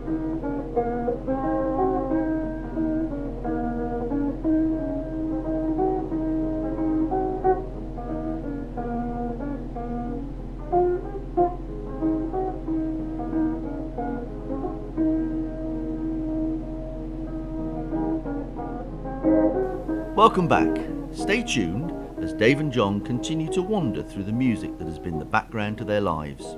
Welcome back. Stay tuned as Dave and Jon continue to wander through the music that has been the background to their lives.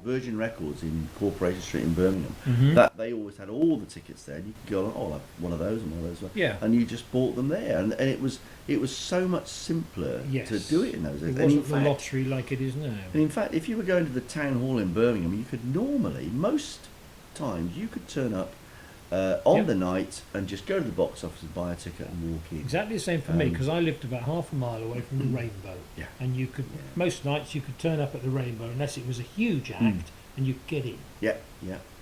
Virgin Records in Corporation Street in Birmingham, that they always had all the tickets there. You could go, I'll have one of those and one of those. Yeah. And you just bought them there. And it was so much simpler to do it in those days. It wasn't the lottery like it is now. And in fact, if you were going to the town hall in Birmingham, you could normally, most times, you could turn up on the night and just go to the box office and buy a ticket and walk in. Exactly the same for me, because I lived about half a mile away from the Rainbow. Yeah. And you could, most nights you could turn up at the Rainbow unless it was a huge act and you could get in. Yeah,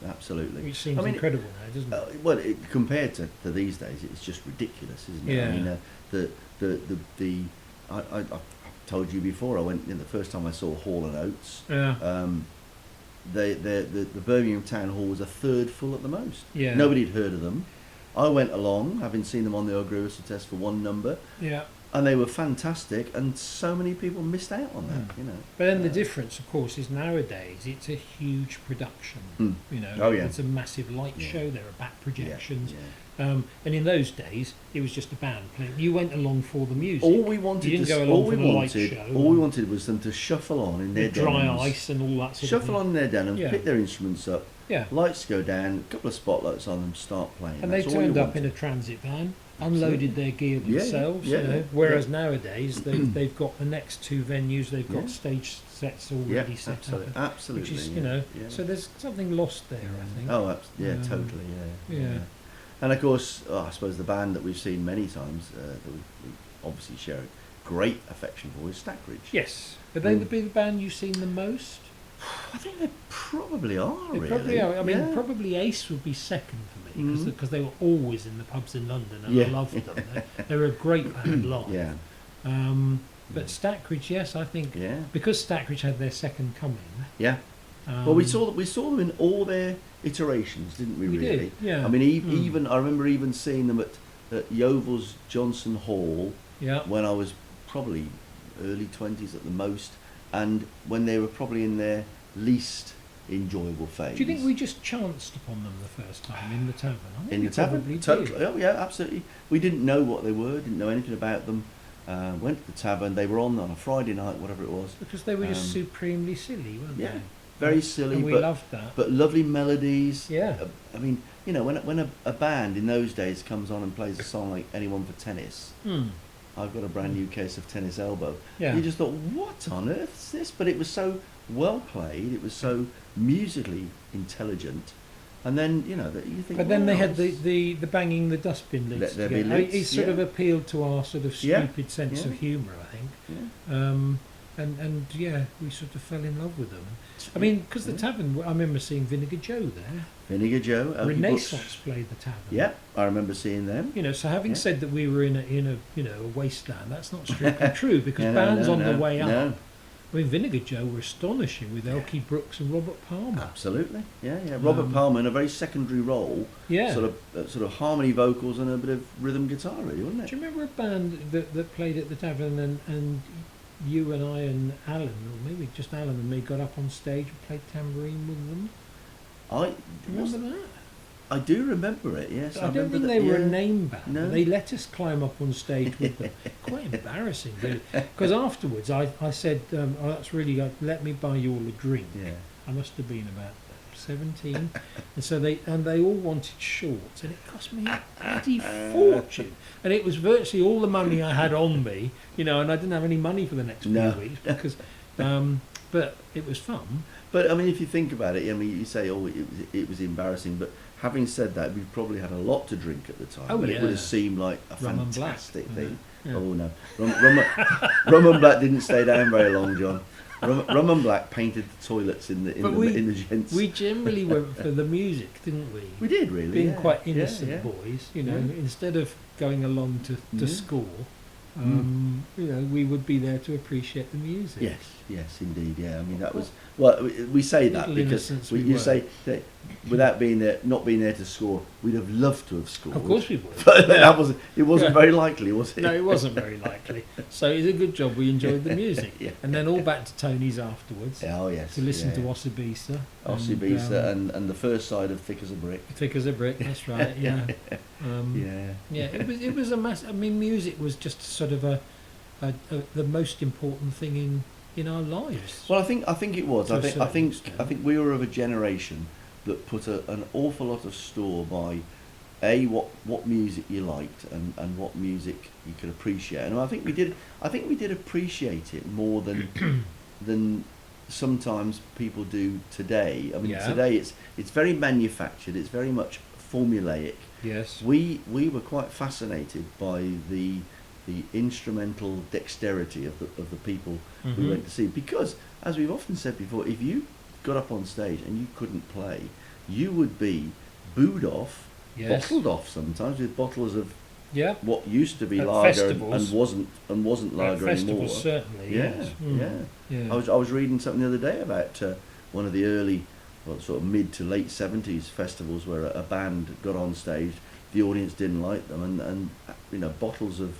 absolutely. Which seems incredible now, doesn't it? Well, compared to these days, it's just ridiculous, isn't it? Yeah. I mean, I've told you before, I went the first time I saw Hall & Oates. Yeah. The Birmingham Town Hall was a third full at the most. Yeah. Nobody had heard of them. I went along, having seen them on the Ogrewacy test for one number. Yeah. And they were fantastic, and so many people missed out on that, you know. But then the difference, of course, is nowadays it's a huge production. You know, it's a massive light show. There are back projections. And in those days, it was just a band playing. You went along for the music. All we wanted, you didn't go along for the light show. All we wanted was them to shuffle on in their dry denims, ice and all that sort of thing. Shuffle on in their denims, pick their instruments up. Yeah. Lights go down, a couple of spotlights on them, start playing. And they turned up in a transit van, unloaded their gear themselves. You know, whereas nowadays they've got the next two venues, they've got stage sets already set up. Absolutely. Which is, you know, so there's something lost there, I think. Oh, totally. Yeah. And of course, I suppose the band that we've seen many times that we obviously share a great affection for is Stackridge. Yes. Are they the band you've seen the most? I think they probably are. They probably are. I mean, probably Ace would be second for me because they were always in the pubs in London, and I loved them. They were a great band live. Yeah. But Stackridge, yes, I think because Stackridge had their second coming. Yeah. Well, we saw them in all their iterations, didn't we? We really? did. Yeah. I mean, even I remember even seeing them at Yeovil's Johnson Hall. Yeah. When I was probably early 20s at the most. And when they were probably in their least enjoyable phase. Do you think we just chanced upon them the first time in the tavern? I think in the tavern? Totally. Oh yeah, absolutely. We didn't know what they were, didn't know anything about them. Went to the tavern, they were on a Friday night, whatever it was. Because they were just supremely silly, weren't they? Very silly, and we loved that. But lovely melodies. Yeah. I mean, you know, when a band in those days comes on and plays a song like Anyone for Tennis, I've got a brand new case of tennis elbow. Yeah. You just thought, what on earth is this? But it was so well played. It was so musically intelligent. And then, you know, that you think. But then they had the banging the dustbin lids. It sort of appealed to our sort of stupid sense of humour, I think. Yeah. And we sort of fell in love with them. I mean, because the tavern, I remember seeing Vinegar Joe there. Vinegar Joe. Renaissance played the tavern. Yeah, I remember seeing them. You know, so having said that we were in a wasteland, that's not strictly true because bands on the way up. I mean, Vinegar Joe were astonishing with Elkie Brooks and Robert Palmer. Absolutely, yeah. Robert Palmer in a very secondary role. Yeah. Sort of harmony vocals and a bit of rhythm guitar, really, wasn't it? Do you remember a band that played at the tavern and you and I and Alan, or maybe just Alan and me, got up on stage and played tambourine with them? Do you remember that? I do remember it, yes. I don't think they were a name band. No. They let us climb up on stage with them. Quite embarrassing, really. Because afterwards I said, that's really good. Let me buy you all a drink. Yeah. I must have been about 17. And so they all wanted shorts, and it cost me a bloody fortune. And it was virtually all the money I had on me, you know, and I didn't have any money for the next few weeks because but it was fun. But I mean, if you think about it, I mean, you say, it was embarrassing, but having said that, we probably had a lot to drink at the time. Oh, but yeah. it would have seemed like a Rum fantastic thing. Yeah. Oh no, Rum and Black didn't stay down very long, John. Rum and Black painted the toilets in the gents. We generally went for the music, didn't we? We did, really. Being quite innocent boys, you know, instead of going along to school, we would be there to appreciate the music. Yes, indeed. Yeah, I mean that was we say that Little because innocents you were. say that without being there, not being there to score, we'd have loved to have scored. Of course we would. But it wasn't very likely, was it? No, it wasn't very likely. So it's a good job we enjoyed the music. Yeah. And then all back to Tony's afterwards Oh yes. to listen to Osibisa. Osibisa and the first side of Thick as a Brick. Thick as a Brick, that's right, yeah. Yeah. It was a mass. I mean, music was just sort of the most important thing in our lives. Well, I think it was. To a I certain think extent. we were of a generation that put an awful lot of store by what music you liked and what music you could appreciate. And I think we did appreciate it more than sometimes people do today. I mean, today it's very manufactured. It's very much formulaic. Yes. We were quite fascinated by the instrumental dexterity of the people we went to see, because as we've often said before, if you got up on stage and you couldn't play, you would be booed off, bottled off sometimes with bottles of what used to be At lager festivals. and wasn't lager anymore. Festivals, certainly. Yes. Yeah. I was reading something the other day about one of the early, sort of mid to late 70s festivals where a band got on stage, the audience didn't like them, and bottles of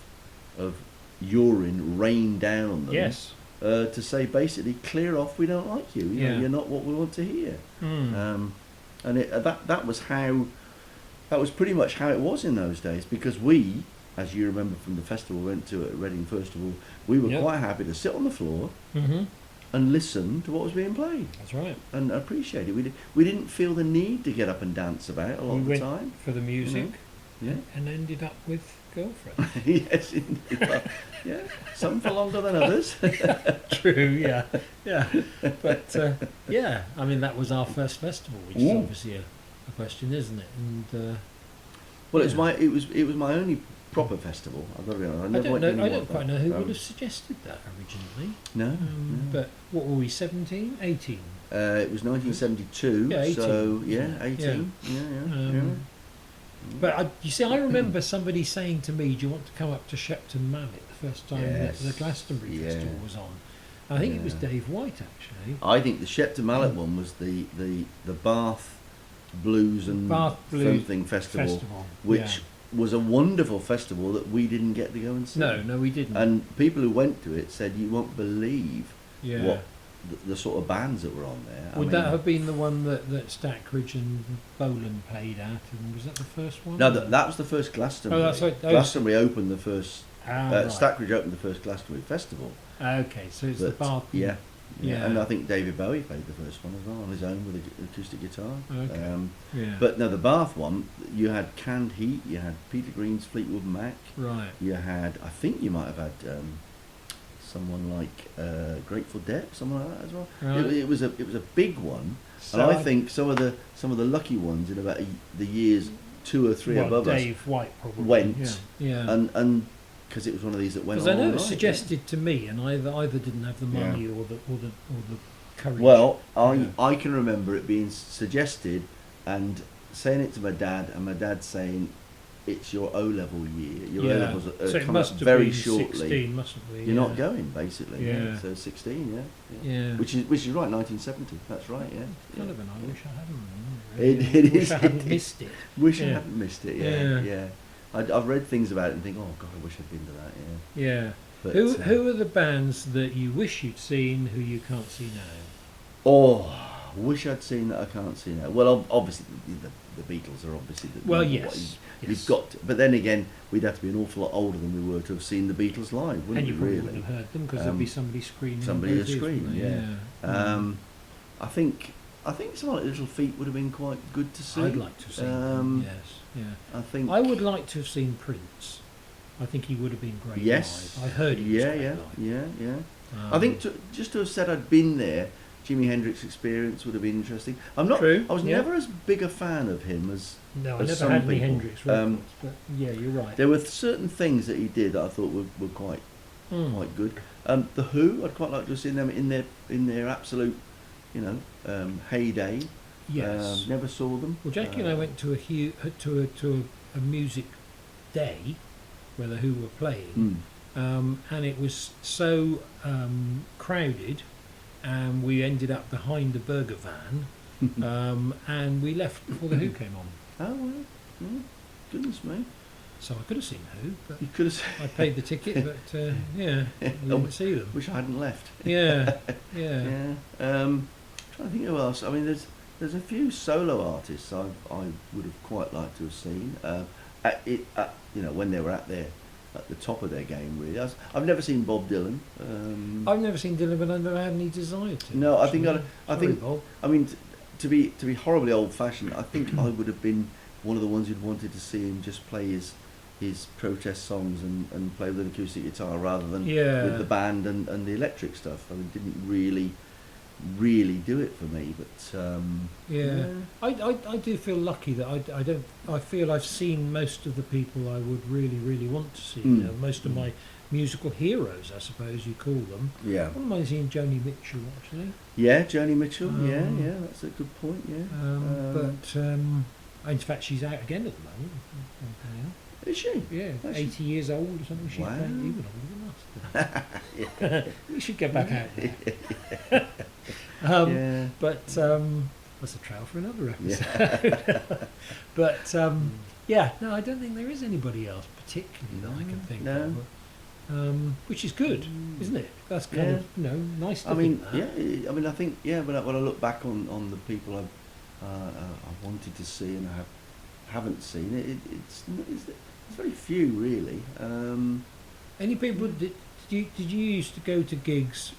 urine rained down on them. Yes. To say basically, clear off, we don't like you. You know, you're not what we want to hear. And that was pretty much how it was in those days, because we, as you remember from the festival we went to at Reading Festival, we were quite happy to sit on the floor and listen to what was being played. That's right. And appreciate it. We didn't feel the need to get up and dance about a lot of the time. For the music. Yeah. And ended up with girlfriend. Yes, indeed. Well, yeah, some for longer than others. True, yeah. But I mean, that was our first festival, which is obviously a question, isn't it? And well, it was my only proper festival. I've got to be honest. I don't quite know who would have suggested that originally. No. But what were we? 17, 18? It was 1972. Yeah, 18. So 18. Yeah. But you see, I remember somebody saying to me, "Do you want to come up to Shepton Mallet?" The first time the Glastonbury Festival was on. I think it was Dave White, actually. I think the Shepton Mallet one was the Bath Blues and something festival, which was a wonderful festival that we didn't get to go and see. No, we didn't. And people who went to it said you won't believe what the sort of bands that were on there. Would that have been the one that Stackridge and Boland played at? And was that the first one? No, that was the first Glastonbury. Oh, that's right. Glastonbury opened the first. Right. Stackridge opened the first Glastonbury festival. Okay, so it's the Bath. Yeah. And I think David Bowie played the first one as well on his own with an acoustic guitar. Okay. But no, the Bath one, you had Canned Heat, you had Peter Green's Fleetwood Mac. Right. You had, I think you might have had someone like Grateful Dead, someone like that as well. Right. It was a big one, and I think some of the lucky ones in about the years 2 or 3 above Dave us White probably went, yeah. and because it was one of these that went on. Because I know it was night, suggested to me, and I either didn't have the money or the courage. Well, I can remember it being suggested and saying it to my dad, and my dad saying, "It's your O-level year. Your O-levels so come up very shortly. 16, mustn't we? You're not going, basically. Yeah. So 16, yeah. Which is right, 1970. That's right. Yeah. Kind of an I wish I hadn't. It wish is. I hadn't missed it. Wish I hadn't missed it. Yeah. I've read things about it and think, oh God, I wish I'd been to that. Yeah. But, who are the bands that you wish you'd seen who you can't see now? Oh, wish I'd seen that I can't see now. Well, obviously the Beatles are obviously you've got to, but then again, we'd have to be an awful lot older than we were to have seen the Beatles live, wouldn't and you we? probably Really, wouldn't have heard them because there'd be somebody screaming. Somebody would scream. Yeah. I think something like Little Feet would have been quite good to see. I'd like to have seen them. Yes. Yeah. I think I would like to have seen Prince. I think he would have been great yes. live. I heard he was great live. Yeah. I think just to have said I'd been there, Jimi Hendrix experience would have been interesting. I'm not. True. I was never as big a fan of him as. No, I as never some had any people. Hendrix records, but yeah, you're right. There were certain things that he did that I thought were quite good. The Who, I'd quite like to have seen them in their absolute, heyday. Yes. Never saw them. Well, Jackie and I went to a music day where the Who were playing, and it was so crowded, and we ended up behind a burger van, and we left before the Who came on. Oh, well. Goodness me. So I could have seen Who, but You could have. I paid the ticket, but yeah, we didn't see them. Wish I hadn't left. Yeah. Yeah. Trying to think who else. I mean, there's a few solo artists I would have quite liked to have seen. When they were at the top of their game, really. I've never seen Bob Dylan. I've never seen Dylan, but I've never had any desire to. No, I think Sorry, Bob. I mean, to be horribly old-fashioned, I think I would have been one of the ones who'd wanted to see him just play his protest songs and play with an acoustic guitar rather than with the band and the electric stuff. I mean, didn't really do it for me, but I do feel lucky that I feel I've seen most of the people I would really want to see. Most of my musical heroes, I suppose you call them. Yeah. What am I seeing? Joni Mitchell, actually. Yeah, Joni Mitchell. Yeah, that's a good point. Yeah. In fact, she's out again at the moment. Is she? Yeah, 80 years old or something. She's even older than us. We should get back out there. But that's a trail for another episode. But no, I don't think there is anybody else particularly that I can think of. Which is good, isn't it? That's kind of nice to think that. I mean, I think when I look back on the people I wanted to see and I haven't seen, it's very few really. Any people did you used to go to gigs,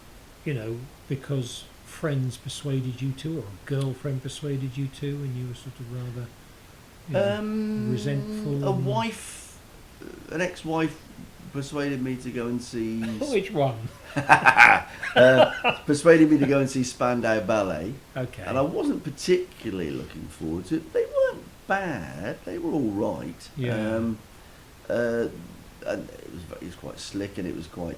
because friends persuaded you to, or a girlfriend persuaded you to, and you were sort of rather resentful? An ex-wife persuaded me to go and see. Which one? Persuaded me to go and see Spandau Ballet. Okay. And I wasn't particularly looking forward to it. They weren't bad. They were all right. Yeah. And it was quite slick, and it was quite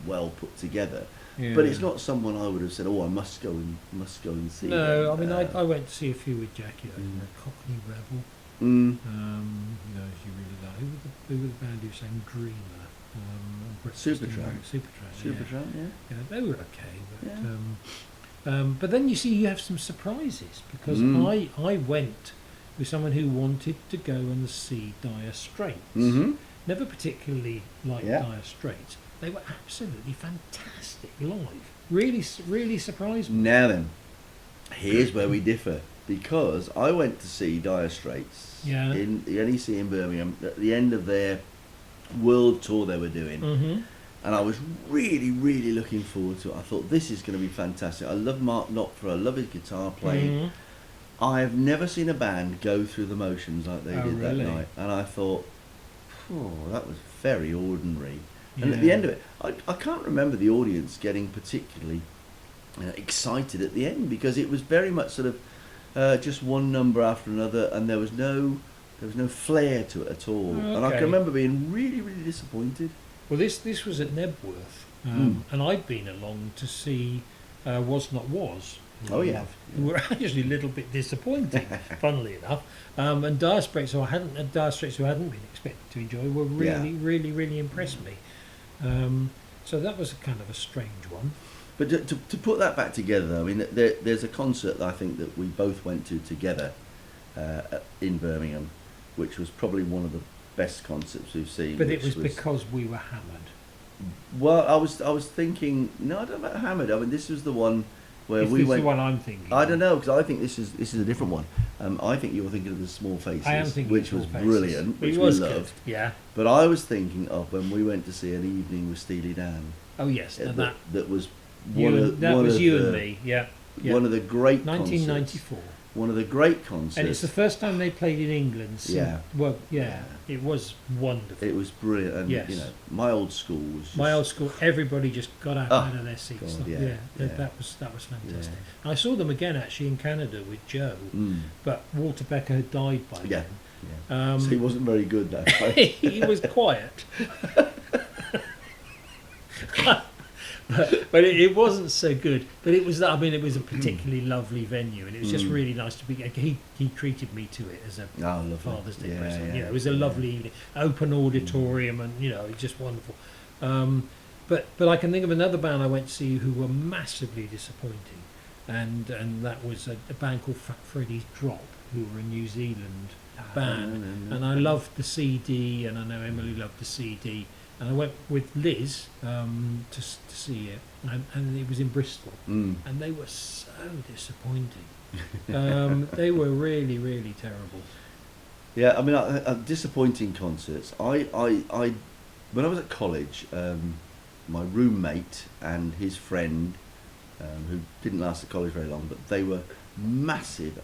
well put together. Yeah. But it's not someone I would have said, "Oh, I must go and see." No, them. I mean I went to see a few with Jackie, Cockney Rebel. As you really like. Who were the band who sang Dreamer? Supertramp, yeah. They were okay, but then you see you have some surprises, because I went with someone who wanted to go and see Dire Straits. Mm-hmm. Never particularly liked Dire Straits. They were absolutely fantastic live. Really surprised me. Now then, here's where we differ, because I went to see Dire Straits in the NEC in Birmingham at the end of their world tour they were doing, and I was really looking forward to it. I thought, this is going to be fantastic. I love Mark Knopfler, I love his guitar playing. I have never seen a band go through the motions like they did that night, and I thought, that was very ordinary. And at the end of it, I can't remember the audience getting particularly excited at the end, because it was very much sort of just one number after another, and there was no flair to it at all. Okay. And I can remember being really disappointed. Well, this was at Nebworth, and I'd been along to see Was Not Was. Oh yeah. Who were actually a little bit disappointing, funnily enough. And Dire Straits, who I hadn't been expected to enjoy, were really impressed me. So that was a kind of a strange one. But to put that back together, I mean, there's a concert that I think that we both went to together in Birmingham, which was probably one of the best concerts we've seen. But it was because we were hammered. Well, I was thinking, no, I don't know about hammered. I mean, this was the one where we went. This is the one I'm thinking. I don't know, because I think this is a different one. I think you were thinking of the Small Faces, I am thinking which of was Small Faces. brilliant, which was we good. loved. Yeah. But I was thinking of when we went to see An Evening with Steely Dan. Oh yes, that was you one and me. Yeah. One of the great 1994. Concerts. One of the great concerts. And it's the first time they played in England. Well, it was wonderful. It was brilliant, and my old school was just, everybody just got out of their seats. God, That was fantastic. I saw them again actually in Canada with Joe, but Walter Becker had died by then. Yeah. So he wasn't very good that night. He was quiet. but it wasn't so good. But it was, I mean, it was a particularly lovely venue, and it was just really nice to be. He treated me to it as a Father's Day present. Yeah, You know, it was a lovely evening, open auditorium, and you know, it's just wonderful. But I can think of another band I went to see who were massively disappointing, and that was a band called Freddie's Drop, who were a New Zealand band, and I loved the CD, and I know Emily loved the CD, and I went with Liz to see it, and it was in Bristol, and they were so disappointing. They were really, really terrible. Yeah, I mean, disappointing concerts. I when I was at college, my roommate and his friend, who didn't last at college very long, but they were massive,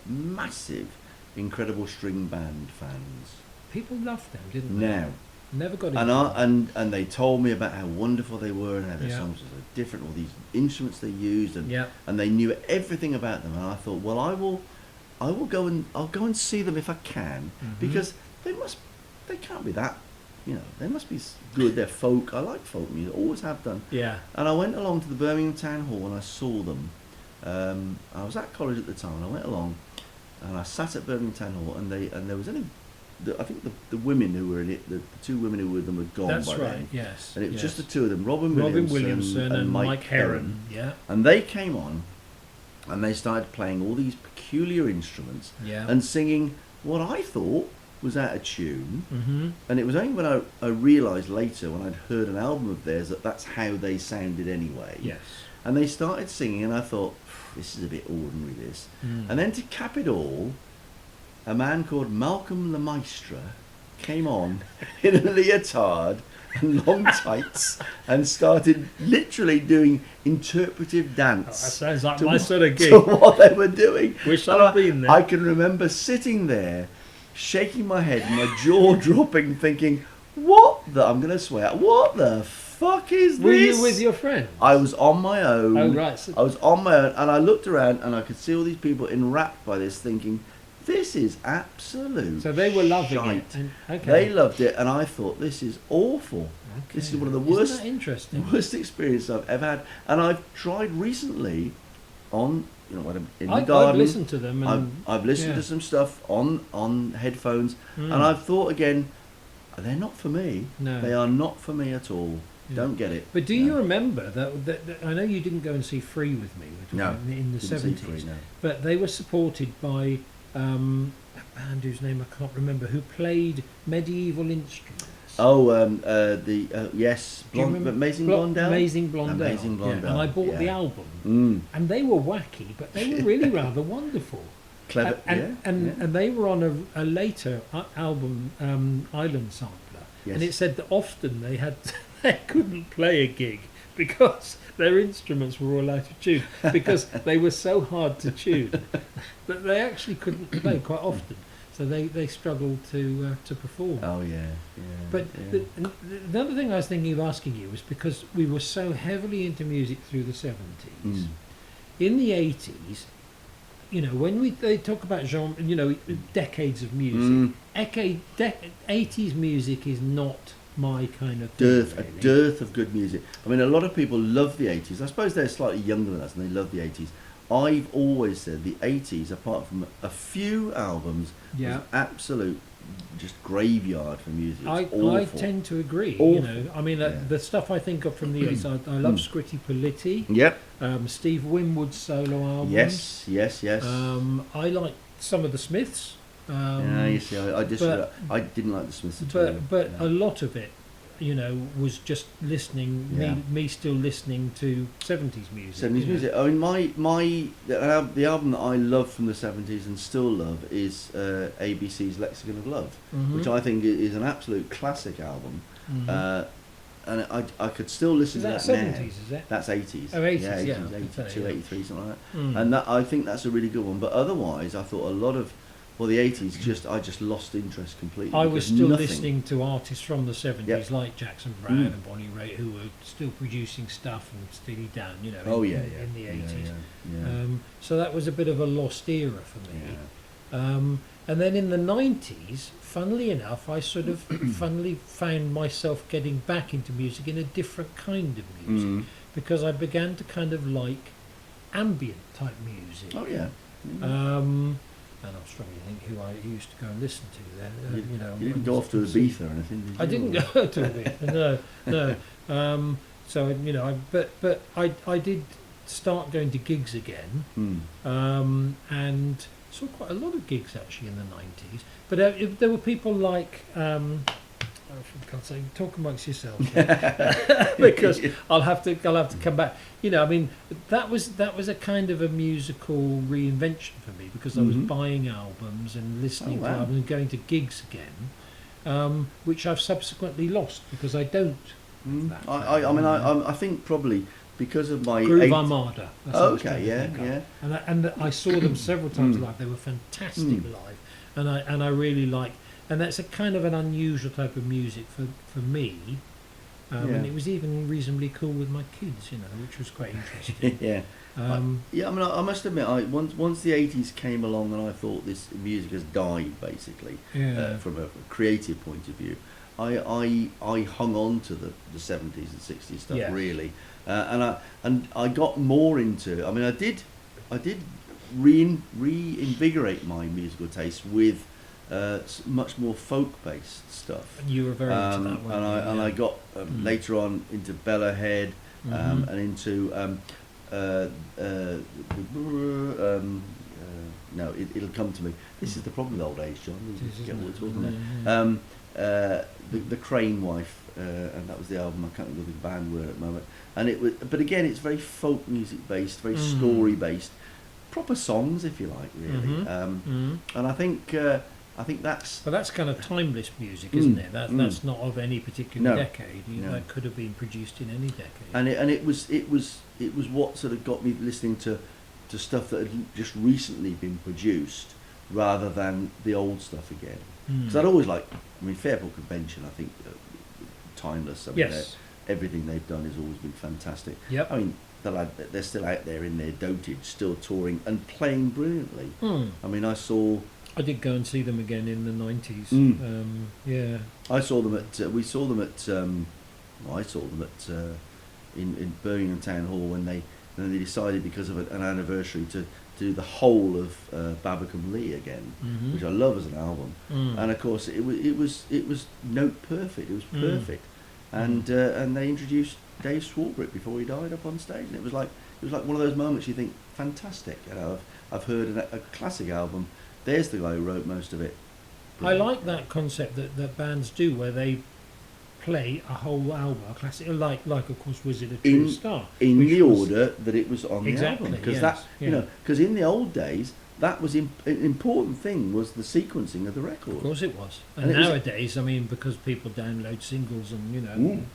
Incredible String Band fans. People loved them, didn't they? Now, never got and they told me about how wonderful they were and how their songs were so different, all these instruments they used, and they knew everything about them. And I thought, well, I'll go and see them if I can, because they can't be that, you know, they must be good. They're folk. I like folk music, always have done. Yeah. And I went along to the Birmingham Town Hall and I saw them. I was at college at the time, and I went along and I sat at Birmingham Town Hall, and there was only, I think the women who were in it, the two women who were with them had gone by then. Yes. And it was just the two of them, Robin Williamson and Mike Heron. Yeah. And they came on, and they started playing all these peculiar instruments and singing what I thought was out of tune. And it was only when I realised later, when I'd heard an album of theirs, that that's how they sounded anyway. Yes. And they started singing, and I thought, this is a bit ordinary, this. And then to cap it all, a man called Malcolm Le Maistre came on in a leotard and long tights and started literally doing interpretive dance. That sounds like my sort of gig. To what they were doing. Wish I'd been there. I can remember sitting there, shaking my head, my jaw dropping, thinking, I'm going to swear, what the fuck is this? Were you with your friend? I was on my own. Oh, right. So I was on my own, and I looked around and I could see all these people enwrapped by this, thinking, this is absolute So they were loving shite. it. And, They loved it, and I thought, this is awful. Okay. This is one of the Isn't that interesting? worst experiences I've ever had. And I've tried recently on, you know, when I'm in the garden. I've listened to them. And, I've listened to some stuff on headphones, and I've thought again, they're not for me. No. They are not for me at all. Don't get it. But do you remember that I know you didn't go and see Free with me in the 70s, but they were supported by a band whose name I can't remember, who played medieval instruments. Oh, yes, Amazing Blondel. Amazing Blondel. Amazing Blondel. Yeah. And I bought the album, and they were wacky, but they were really rather wonderful. Clever, and they were on a later album, Island Sampler, and it said that often they couldn't play a gig because their instruments were all out of tune, because they were so hard to tune that they actually couldn't play quite often. So they struggled to perform. Oh yeah. But the other thing I was thinking of asking you was, because we were so heavily into music through the 70s, in the 80s, you know, when they talk about genre, you know, decades of music, 80s music is not my kind of thing, a dearth of good music. I mean, a lot of people love the 80s. I suppose they're slightly younger than us and they love the 80s. I've always said the 80s, apart from a few albums, was absolute just graveyard for music. I tend to agree. Awful. You know, I mean, the stuff I think of from the 80s, I love Scritti Politti. Yep. Steve Winwood's solo albums. Yes. I like some of the Smiths. You see, I didn't like the Smiths at all. But a lot of it, you know, was just listening, me still listening to 70s music. 70s music. I mean, the album that I love from the 70s and still love is ABC's Lexicon of Love, which I think is an absolute classic album. And I could still listen to that 70s, now. Is it? That's 80s. Oh, 80s, yeah. 82, 83, something like that. And I think that's a really good one. But otherwise, I thought a lot of, the 80s, I just lost interest completely. I was still listening to artists from the 70s like Jackson Browne and Bonnie Raitt, who were still producing stuff, and Steely Dan, you know, in the 80s. So that was a bit of a lost era for me. And then in the 90s, funnily enough, I sort of found myself getting back into music in a different kind of music, because I began to kind of like ambient type music. Oh yeah. And I'm struggling to think who I used to go and listen to there. You didn't go off to Ibiza or anything, did you? I didn't go to Ibiza. No. So but I did start going to gigs again, and saw quite a lot of gigs actually in the 90s. But there were people like. For God's sake, talk amongst yourselves, because I'll have to come back. I mean, that was a kind of a musical reinvention for me, because I was buying albums and listening to albums and going to gigs again, which I've subsequently lost because I don't. I think probably because of my Groove Armada. That's what I was okay, trying to think of. And I saw them several times live. They were fantastic live, and I really like. And that's a kind of an unusual type of music for me. And it was even reasonably cool with my kids, which was quite interesting. Yeah. I mean, I must admit, once the 80s came along and I thought this music has died, basically, from a creative point of view, I hung on to the 70s and 60s stuff, really. And I got more into, I mean, I did reinvigorate my musical taste with much more folk-based stuff. You were very into that one. And I got later on into Bella Head, and into no, it'll come to me. This is the problem with old age, John. You get what we're talking about. The Crane Wife, and that was the album. I can't remember the band were at the moment. And it was, but again, it's very folk music based, very story based, proper songs, if you like, really. And I think that's. But that's kind of timeless music, isn't it? That's not of any particular decade. That could have been produced in any decade. And it was what sort of got me listening to stuff that had just recently been produced, rather than the old stuff again. Because I'd always Fairport Convention, I think, timeless. I mean, everything they've done has always been fantastic. Yep. I mean, they're still out there in their dotage, still touring and playing brilliantly. I mean, I did go and see them again in the 90s. I saw them at. We saw them at. I saw them at in Birmingham Town Hall when they decided, because of an anniversary, to do the whole of Babacom Lee again, which I love as an album. And of course, it was note perfect. It was perfect. And they introduced Dave Swarbrick before he died up on stage, and it was like one of those moments you think, fantastic. I've heard a classic album. There's the guy who wrote most of it. Brilliant. I like that concept that bands do, where they play a whole album, a classic, like of course Wizard of True Star, in the order that it was on the album. Because because in the old days, that was an important thing, was the sequencing of the record. Of course it was. And nowadays, because people download singles and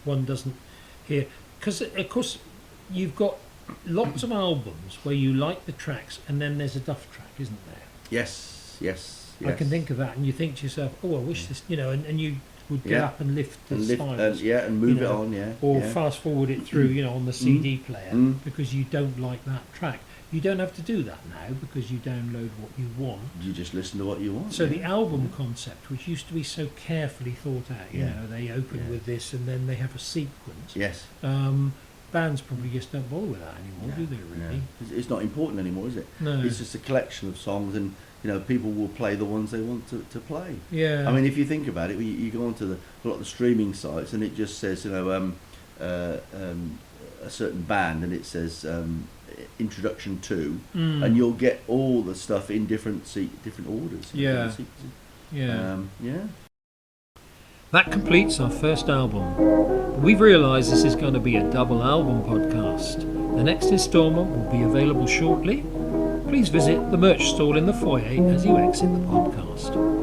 one doesn't hear, because of course you've got lots of albums where you like the tracks and then there's a duff track, isn't there? Yes. I can think of that, and you think to yourself, I wish this, and you would get up and lift the styles, and move it on, or fast forward it through, on the CD player, because you don't like that track. You don't have to do that now, because you download what you want. You just listen to what you want. So the album concept, which used to be so carefully thought out, they open with this and then they have a sequence. Yes. Bands probably just don't bother with that anymore, do they really? No. It's not important anymore, is it? No. It's just a collection of songs, and people will play the ones they want to play. Yeah. I mean, if you think about it, you go onto a lot of the streaming sites, and it just says, a certain band, and it says introduction to, and you'll get all the stuff in different orders. Yeah. That completes our first album. We've realised this is going to be a double album podcast. The next instalment will be available shortly. Please visit the merch stall in the foyer as you exit the podcast.